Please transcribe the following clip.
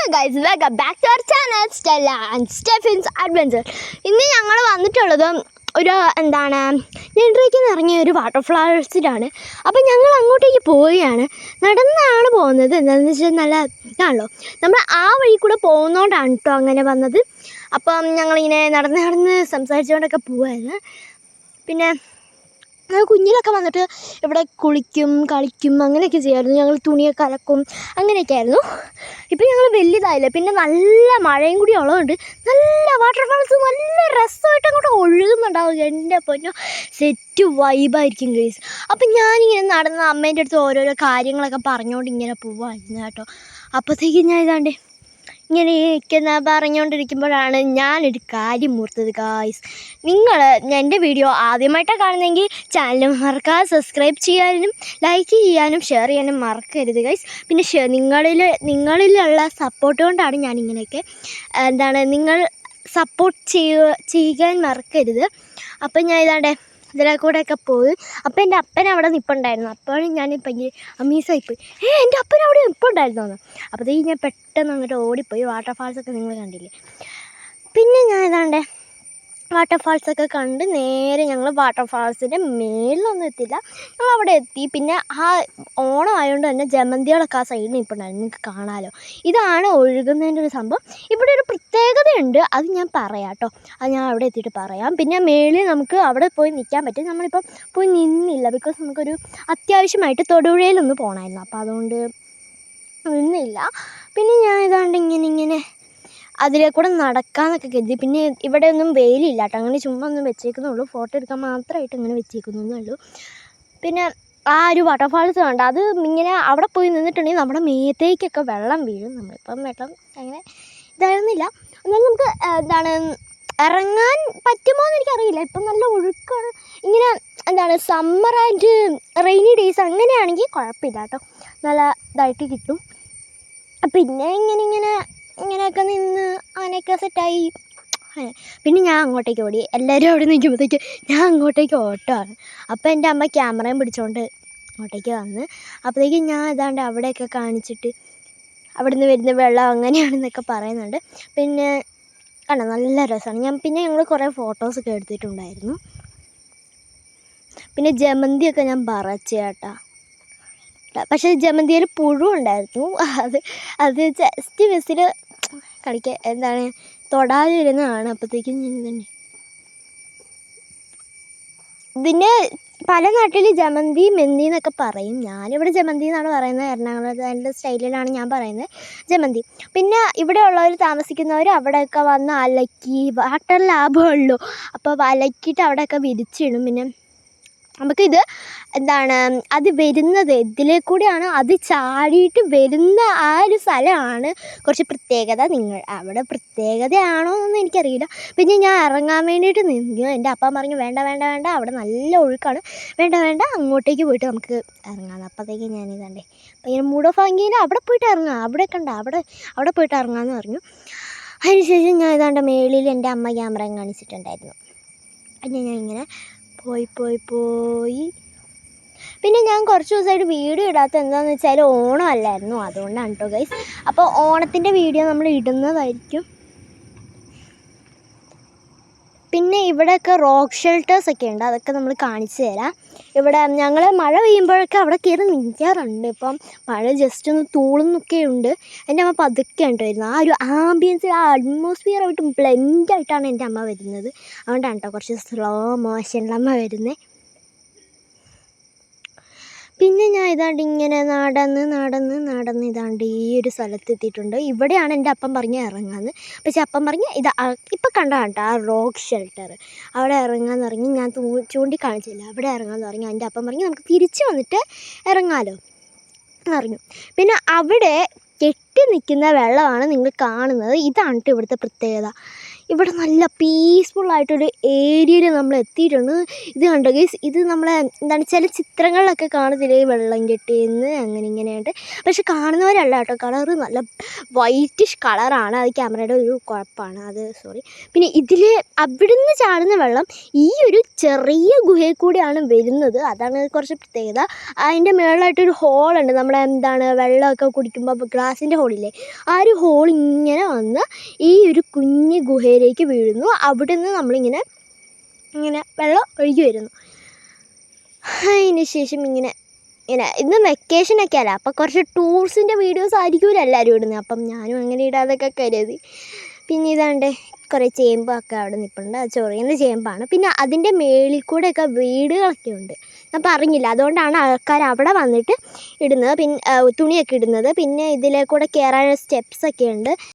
Hello guys, welcome back to our channel Stella and Stephin's adventure. ഇന്ന് ഞങ്ങൾ വന്നിട്ടുള്ളത് നെൻട്രയ്ക്ക് ഇറങ്ങിയ ഒരു വാട്ടർ ഫ്ലവേഴ്സിലാണ്. അപ്പം ഞങ്ങൾ അങ്ങോട്ടേക്ക് പോവുകയാണ്. നടന്നാണ് പോകുന്നത്. എന്താണെന്ന് വെച്ചാൽ നല്ല ഇതാണല്ലോ, നമ്മൾ ആ വഴി കൂടെ പോകുന്നതുകൊണ്ടാണ് കേട്ടോ അങ്ങനെ വന്നത്. അപ്പം ഞങ്ങളിങ്ങനെ നടന്ന് സംസാരിച്ചുകൊണ്ടൊക്കെ പോവായിരുന്നു. പിന്നെ കുഞ്ഞിലൊക്കെ വന്നിട്ട് ഇവിടെ കുളിക്കും കളിക്കും അങ്ങനെയൊക്കെ ചെയ്യുമായിരുന്നു. ഞങ്ങൾ തുണിയൊക്കെ അലക്കും അങ്ങനെയൊക്കെ ആയിരുന്നു. ഇപ്പം ഞങ്ങൾ വലുതായില്ല. പിന്നെ നല്ല മഴയും കൂടി ഉള്ളതുകൊണ്ട് നല്ല വാട്ടർ ഫാൾസ് നല്ല രസമായിട്ട് അങ്ങോട്ട് ഒഴുകുന്നുണ്ടാവും. എൻ്റെ പൊന്നോ, സെറ്റ് വൈബായിരിക്കും ഗൈസ്. അപ്പം ഞാനിങ്ങനെ നടന്ന് അമ്മേൻ്റെ അടുത്ത് ഓരോരോ കാര്യങ്ങളൊക്കെ പറഞ്ഞുകൊണ്ട് ഇങ്ങനെ പോവായിരുന്നു കേട്ടോ. അപ്പോഴത്തേക്കും ഞാൻ ഇങ്ങനെ പറഞ്ഞുകൊണ്ടിരിക്കുമ്പോഴാണ് ഞാനൊരു കാര്യം ഓർത്തത് ഗായ്സ്. നിങ്ങൾ എൻ്റെ വീഡിയോ ആദ്യമായിട്ടാണ് കാണുന്നതെങ്കിൽ ചാനൽ മറക്കാതെ സബ്സ്ക്രൈബ് ചെയ്യാനും ലൈക്ക് ചെയ്യാനും ഷെയർ ചെയ്യാനും മറക്കരുത് ഗൈസ്. പിന്നെ നിങ്ങളിലുള്ള സപ്പോർട്ട് കൊണ്ടാണ് ഞാനിങ്ങനെയൊക്കെ നിങ്ങൾ സപ്പോർട്ട് ചെയ്യാൻ മറക്കരുത്. അപ്പം ഞാൻ ഇതിലെ കൂടെയൊക്കെ പോയി. അപ്പം എൻ്റെ അപ്പൻ അവിടെ നിൽപ്പുണ്ടായിരുന്നു. അപ്പോഴും ഞാനിപ്പം അമീസായിപ്പോയി, എൻ്റെ അപ്പൻ അവിടെ നിൽപ്പുണ്ടായിരുന്നോന്ന്. അപ്പോഴത്തേക്കും ഞാൻ പെട്ടെന്ന് അങ്ങോട്ട് ഓടിപ്പോയി. വാട്ടർ ഫാൾസൊക്കെ നിങ്ങൾ കണ്ടില്ലേ. പിന്നെ ഞാൻ വാട്ടർ ഫാൾസൊക്കെ കണ്ട് നേരെ ഞങ്ങൾ വാട്ടർ ഫാൾസിൻ്റെ മേളിലൊന്നും എത്തില്ല, ഞങ്ങൾ അവിടെ എത്തി. പിന്നെ ആ ഓണം ആയതുകൊണ്ട് തന്നെ ജമന്തികളൊക്കെ ആ സൈഡിൽ നിൽപ്പുണ്ടായിരുന്നു, നിങ്ങൾക്ക് കാണാമല്ലോ. ഇതാണ് ഒഴുകുന്നതിൻ്റെ ഒരു സംഭവം. ഇവിടെ ഒരു പ്രത്യേകതയുണ്ട്, അത് ഞാൻ പറയാം കേട്ടോ. അത് ഞാൻ അവിടെ എത്തിയിട്ട് പറയാം. പിന്നെ മേളിൽ നമുക്ക് അവിടെ പോയി നിൽക്കാൻ പറ്റും. നമ്മളിപ്പം പോയി നിന്നില്ല, ബിക്കോസ് നമുക്കൊരു അത്യാവശ്യമായിട്ട് തൊടുപുഴയിലൊന്ന് പോകണമായിരുന്നു. അപ്പോൾ അതുകൊണ്ട് നിന്നില്ല. പിന്നെ ഞാൻ ഇങ്ങനെ അതിലെ കൂടെ നടക്കാമെന്നൊക്കെ കരുതി. പിന്നെ ഇവിടെ ഒന്നും വെയിലില്ല കേട്ടോ, അങ്ങനെ ചുമ്മാ ഒന്നും വെച്ചേക്കുന്നുള്ളൂ, ഫോട്ടോ എടുക്കാൻ മാത്രമായിട്ട് അങ്ങനെ വെച്ചേക്കുന്നേ ഉള്ളൂ. പിന്നെ ആ ഒരു വാട്ടർ ഫാൾസ് കണ്ട, അത് ഇങ്ങനെ അവിടെ പോയി നിന്നിട്ടുണ്ടെങ്കിൽ നമ്മുടെ മേത്തേക്കൊക്കെ വെള്ളം വീഴും. നമ്മളിപ്പം വെള്ളം അങ്ങനെ ഇതായിരുന്നില്ല. എന്നാലും നമുക്ക് ഇറങ്ങാൻ പറ്റുമോ എന്ന് എനിക്കറിയില്ല. ഇപ്പം നല്ല ഒഴുക്കാണ്. ഇങ്ങനെ സമ്മർ ആൻഡ് റെയിനി ഡേയ്സ് അങ്ങനെയാണെങ്കിൽ കുഴപ്പമില്ല കേട്ടോ, നല്ല ഇതായിട്ട് കിട്ടും. പിന്നെ ഇങ്ങനെയൊക്കെ നിന്ന് അങ്ങനെയൊക്കെ സെറ്റായി. പിന്നെ ഞാൻ അങ്ങോട്ടേക്ക് ഓടി. എല്ലാവരും അവിടെ നിൽക്കുമ്പോഴത്തേക്ക് ഞാൻ അങ്ങോട്ടേക്ക് ഓട്ടമാണ്. അപ്പോൾ എൻ്റെ അമ്മ ക്യാമറയും പിടിച്ചുകൊണ്ട് അങ്ങോട്ടേക്ക് വന്ന്. അപ്പോഴത്തേക്കും ഞാൻ അവിടെയൊക്കെ കാണിച്ചിട്ട് അവിടെ നിന്ന് വരുന്ന വെള്ളം അങ്ങനെയാണെന്നൊക്കെ പറയുന്നുണ്ട്. പിന്നെ നല്ല രസമാണ്. പിന്നെ ഞങ്ങൾ കുറേ ഫോട്ടോസൊക്കെ എടുത്തിട്ടുണ്ടായിരുന്നു. പിന്നെ ജമന്തിയൊക്കെ ഞാൻ പറിച്ചു കേട്ടോ. പക്ഷേ ജമന്തിയിൽ പുഴു ഉണ്ടായിരുന്നു. അത് ജസ്റ്റ് മിസ്സിൽ കളിക്കാൻ തൊടാതിരുന്നതാണ്. അപ്പോഴത്തേക്കും ഇതിന് പല നാട്ടിൽ ജമന്തി മെന്തി എന്നൊക്കെ പറയും. ഞാനിവിടെ ജമന്തി എന്നാണ് പറയുന്നത്. എറണാകുളത്തിൻ്റെ സ്റ്റൈലിലാണ് ഞാൻ പറയുന്നത്, ജമന്തി. പിന്നെ ഇവിടെ ഉള്ളവർ താമസിക്കുന്നവർ അവിടെയൊക്കെ വന്ന് അലക്കി, വാട്ടർ ലാഭമുള്ളൂ, അപ്പോൾ അലക്കിയിട്ട് അവിടെയൊക്കെ വിരിച്ചിടും. പിന്നെ നമുക്കിത് അത് വരുന്നത് ഇതിലേ കൂടെയാണ്, അത് ചാടിയിട്ട് വരുന്ന ആ ഒരു സ്ഥലമാണ് കുറച്ച് പ്രത്യേകത. അവിടെ പ്രത്യേകതയാണോ എന്നൊന്നും എനിക്കറിയില്ല. പിന്നെ ഞാൻ ഇറങ്ങാൻ വേണ്ടിയിട്ട് നിന്നു. എൻ്റെ അപ്പൻ പറഞ്ഞു വേണ്ട അവിടെ നല്ല ഒഴുക്കാണ്, വേണ്ട അങ്ങോട്ടേക്ക് പോയിട്ട് നമുക്ക് ഇറങ്ങാം. അപ്പോഴത്തേക്കും അപ്പോൾ ഇങ്ങനെ മൂഡ് ഓഫ് ആക്കിയാൽ അവിടെ പോയിട്ട് ഇറങ്ങാം, അവിടെ പോയിട്ട് ഇറങ്ങാമെന്ന് പറഞ്ഞു. അതിനുശേഷം ഞാൻ മേളിൽ എൻ്റെ അമ്മ ക്യാമറയും കാണിച്ചിട്ടുണ്ടായിരുന്നു. പിന്നെ ഞാൻ ഇങ്ങനെ പോയി. പിന്നെ ഞാൻ കുറച്ച് ദിവസമായിട്ട് വീഡിയോ ഇടാത്ത എന്താണെന്ന് വെച്ചാൽ ഓണം അല്ലായിരുന്നു, അതുകൊണ്ടാണ് കേട്ടോ ഗൈസ്. അപ്പോൾ ഓണത്തിൻ്റെ വീഡിയോ നമ്മൾ ഇടുന്നതായിരിക്കും. പിന്നെ ഇവിടെയൊക്കെ റോക്ക് ഷെൽട്ടേഴ്സൊക്കെ ഉണ്ട്, അതൊക്കെ നമ്മൾ കാണിച്ചു തരാം. ഇവിടെ ഞങ്ങൾ മഴ പെയ്യുമ്പോഴൊക്കെ അവിടെ കയറി നിൽക്കാറുണ്ട്. ഇപ്പം മഴ ജസ്റ്റ് ഒന്ന് തൂളുന്നൊക്കെ ഉണ്ട്. എൻ്റെ അമ്മ പതുക്കെയാണ് വരുന്നത്. ആ ഒരു ആംബിയൻസ്, ആ അറ്റ്മോസ്ഫിയറായിട്ട് ബ്ലെൻഡായിട്ടാണ് എൻ്റെ അമ്മ വരുന്നത്. അതുകൊണ്ടാണ് കേട്ടോ കുറച്ച് സ്ലോ മോഷനിൽ അമ്മ വരുന്നത്. പിന്നെ ഞാൻ ഇങ്ങനെ നടന്ന് ഈ ഒരു സ്ഥലത്തെത്തിയിട്ടുണ്ട്. ഇവിടെയാണ് എൻ്റെ അപ്പം പറഞ്ഞ് ഇറങ്ങാമെന്ന്. പക്ഷെ അപ്പം പറഞ്ഞ് ഇപ്പം കണ്ടതാണ് ആ റോക്ക് ഷെൽട്ടർ, അവിടെ ഇറങ്ങാമെന്ന് പറഞ്ഞ് ഞാൻ ചൂണ്ടിക്കാണിച്ചില്ല, അവിടെ ഇറങ്ങാമെന്ന് പറഞ്ഞു. എൻ്റെ അപ്പം പറഞ്ഞ് നമുക്ക് തിരിച്ച് വന്നിട്ട് ഇറങ്ങാമല്ലോ എന്ന് പറഞ്ഞു. പിന്നെ അവിടെ കെട്ടി നിൽക്കുന്ന വെള്ളമാണ് നിങ്ങൾ കാണുന്നത്. ഇതാണ് ഇവിടുത്തെ പ്രത്യേകത. ഇവിടെ നല്ല പീസ്ഫുള്ളായിട്ടൊരു ഏരിയയിൽ നമ്മൾ എത്തിയിട്ടുണ്ട്. ഇത് കണ്ടോ ഗൈസ്, ഇത് നമ്മളെ എന്താണ് ചില ചിത്രങ്ങളിലൊക്കെ കാണത്തില്ലേ വെള്ളം കെട്ടിയെന്ന് അങ്ങനെ ഇങ്ങനെയായിട്ട്. പക്ഷെ കാണുന്നവരല്ല കേട്ടോ, കളറ് നല്ല വൈറ്റിഷ് കളറാണ്. അത് ക്യാമറയുടെ ഒരു കുഴപ്പമാണ്, അത് സോറി. പിന്നെ ഇതിൽ അവിടുന്ന് ചാടുന്ന വെള്ളം ഈ ഒരു ചെറിയ ഗുഹയിൽ കൂടിയാണ് വരുന്നത്. അതാണ് കുറച്ച് പ്രത്യേകത. അതിൻ്റെ മുകളിലായിട്ടൊരു ഹോളുണ്ട്, നമ്മുടെ എന്താണ് വെള്ളമൊക്കെ കുടിക്കുമ്പോൾ ഗ്ലാസിൻ്റെ ഹോളില്ലേ, ആ ഒരു ഹോൾ ഇങ്ങനെ വന്ന് ഈ ഒരു കുഞ്ഞ് ഗുഹയിലേക്ക് വീഴുന്നു. അവിടെ നിന്ന് നമ്മളിങ്ങനെ വെള്ളം ഒഴുകി വരുന്നു. അതിന് ശേഷം ഇങ്ങനെ ഇന്ന് വെക്കേഷനൊക്കെ അല്ല, അപ്പോൾ കുറച്ച് ടൂറിസ്റ്റിൻ്റെ വീഡിയോസ് ആയിരിക്കുമല്ലോ എല്ലാവരും ഇടുന്നത്. അപ്പം ഞാനും അങ്ങനെ ഇടാതൊക്കെ കരുതി. പിന്നെ ഇതാണ്ട് കുറേ ചേമ്പൊക്കെ അവിടെ നിൽപ്പുണ്ട്. അത് ചൊറിയുന്ന ചേമ്പാണ്. പിന്നെ അതിൻ്റെ മേളിൽ കൂടെയൊക്കെ വീടുകളൊക്കെ ഉണ്ട്. ഞാൻ പറഞ്ഞില്ല, അതുകൊണ്ടാണ് ആൾക്കാർ അവിടെ വന്നിട്ട് ഇടുന്നത്, പിന്നെ തുണിയൊക്കെ ഇടുന്നത്. പിന്നെ ഇതിലെ കൂടെ കയറാനുള്ള സ്റ്റെപ്സൊക്കെ ഉണ്ട്.